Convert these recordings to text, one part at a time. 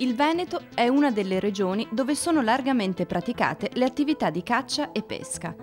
Il Veneto è una delle regioni dove sono largamente praticate le attività di caccia e pesca.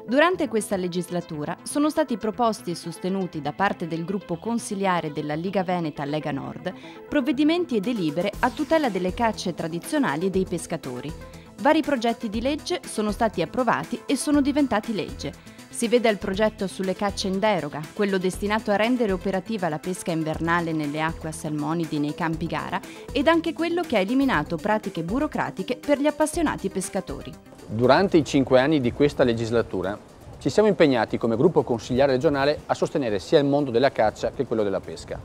Durante questa legislatura sono stati proposti e sostenuti da parte del gruppo consiliare della Liga Veneta Lega Nord provvedimenti e delibere a tutela delle cacce tradizionali e dei pescatori. Vari progetti di legge sono stati approvati e sono diventati legge. Si vede il progetto sulle cacce in deroga, quello destinato a rendere operativa la pesca invernale nelle acque a salmonidi nei campi gara, ed anche quello che ha eliminato pratiche burocratiche per gli appassionati pescatori. Durante i 5 anni di questa legislatura ci siamo impegnati come gruppo consigliare regionale a sostenere sia il mondo della caccia che quello della pesca.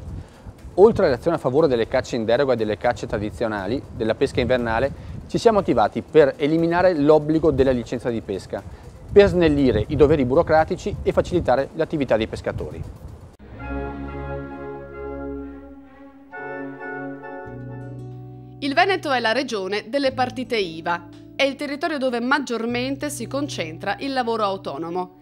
Oltre all'azione a favore delle cacce in deroga e delle cacce tradizionali, della pesca invernale, ci siamo attivati per eliminare l'obbligo della licenza di pesca, per snellire i doveri burocratici e facilitare l'attività dei pescatori. Il Veneto è la regione delle partite IVA. È il territorio dove maggiormente si concentra il lavoro autonomo.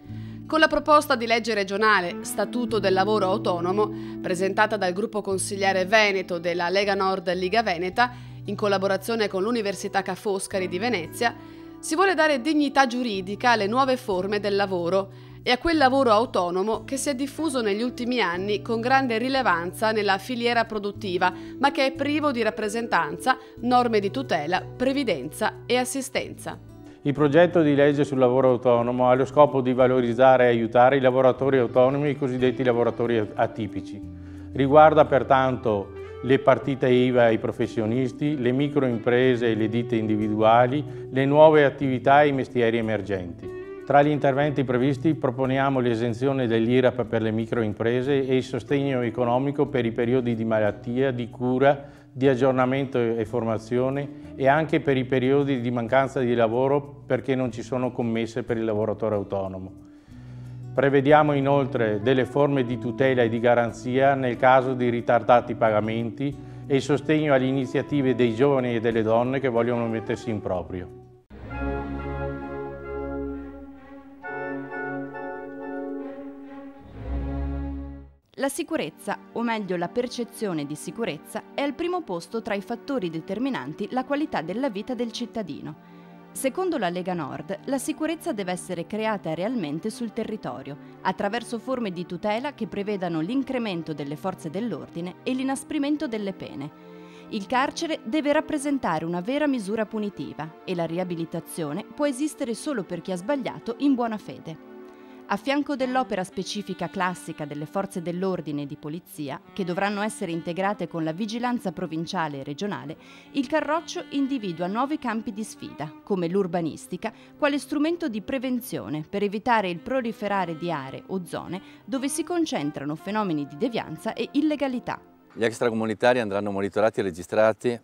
Con la proposta di legge regionale Statuto del lavoro autonomo, presentata dal gruppo consigliare Veneto della Lega Nord Liga Veneta, in collaborazione con l'Università Ca' Foscari di Venezia, si vuole dare dignità giuridica alle nuove forme del lavoro e a quel lavoro autonomo che si è diffuso negli ultimi anni con grande rilevanza nella filiera produttiva, ma che è privo di rappresentanza, norme di tutela, previdenza e assistenza. Il progetto di legge sul lavoro autonomo ha lo scopo di valorizzare e aiutare i lavoratori autonomi e i cosiddetti lavoratori atipici. Riguarda pertanto le partite IVA ai professionisti, le microimprese e le ditte individuali, le nuove attività e i mestieri emergenti. Tra gli interventi previsti proponiamo l'esenzione dell'IRAP per le microimprese e il sostegno economico per i periodi di malattia, di cura, di aggiornamento e formazione e anche per i periodi di mancanza di lavoro perché non ci sono commesse per il lavoratore autonomo. Prevediamo inoltre delle forme di tutela e di garanzia nel caso di ritardati pagamenti e il sostegno alle iniziative dei giovani e delle donne che vogliono mettersi in proprio. La sicurezza, o meglio la percezione di sicurezza, è al primo posto tra i fattori determinanti la qualità della vita del cittadino. Secondo la Lega Nord, la sicurezza deve essere creata realmente sul territorio, attraverso forme di tutela che prevedano l'incremento delle forze dell'ordine e l'inasprimento delle pene. Il carcere deve rappresentare una vera misura punitiva e la riabilitazione può esistere solo per chi ha sbagliato in buona fede. A fianco dell'opera specifica classica delle forze dell'ordine e di polizia, che dovranno essere integrate con la vigilanza provinciale e regionale, il Carroccio individua nuovi campi di sfida, come l'urbanistica, quale strumento di prevenzione per evitare il proliferare di aree o zone dove si concentrano fenomeni di devianza e illegalità. Gli extracomunitari andranno monitorati e registrati,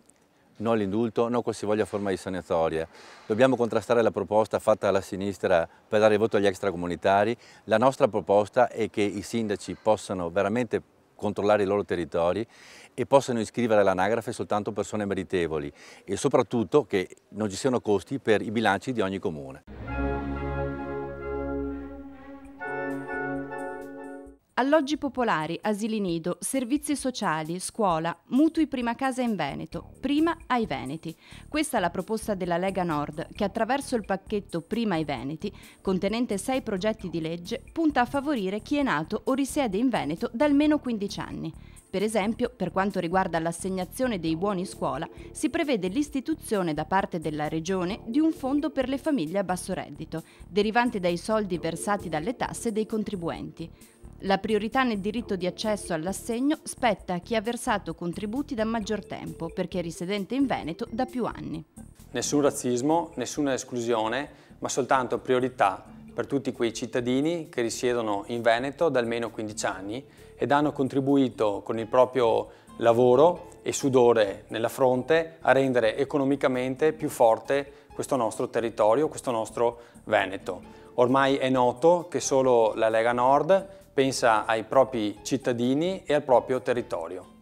non l'indulto, non qualsivoglia forma di sanatoria. Dobbiamo contrastare la proposta fatta dalla sinistra per dare voto agli extracomunitari. La nostra proposta è che i sindaci possano veramente controllare i loro territori e possano iscrivere all'anagrafe soltanto persone meritevoli e soprattutto che non ci siano costi per i bilanci di ogni comune. Alloggi popolari, asili nido, servizi sociali, scuola, mutui prima casa in Veneto, prima ai Veneti. Questa è la proposta della Lega Nord che attraverso il pacchetto Prima ai Veneti, contenente 6 progetti di legge, punta a favorire chi è nato o risiede in Veneto da almeno 15 anni. Per esempio, per quanto riguarda l'assegnazione dei buoni scuola, si prevede l'istituzione da parte della Regione di un fondo per le famiglie a basso reddito, derivante dai soldi versati dalle tasse dei contribuenti. La priorità nel diritto di accesso all'assegno spetta a chi ha versato contributi da maggior tempo, perché è risedente in Veneto da più anni. Nessun razzismo, nessuna esclusione, ma soltanto priorità per tutti quei cittadini che risiedono in Veneto da almeno 15 anni ed hanno contribuito con il proprio lavoro e sudore nella fronte a rendere economicamente più forte questo nostro territorio, questo nostro Veneto. Ormai è noto che solo la Lega Nord pensa ai propri cittadini e al proprio territorio.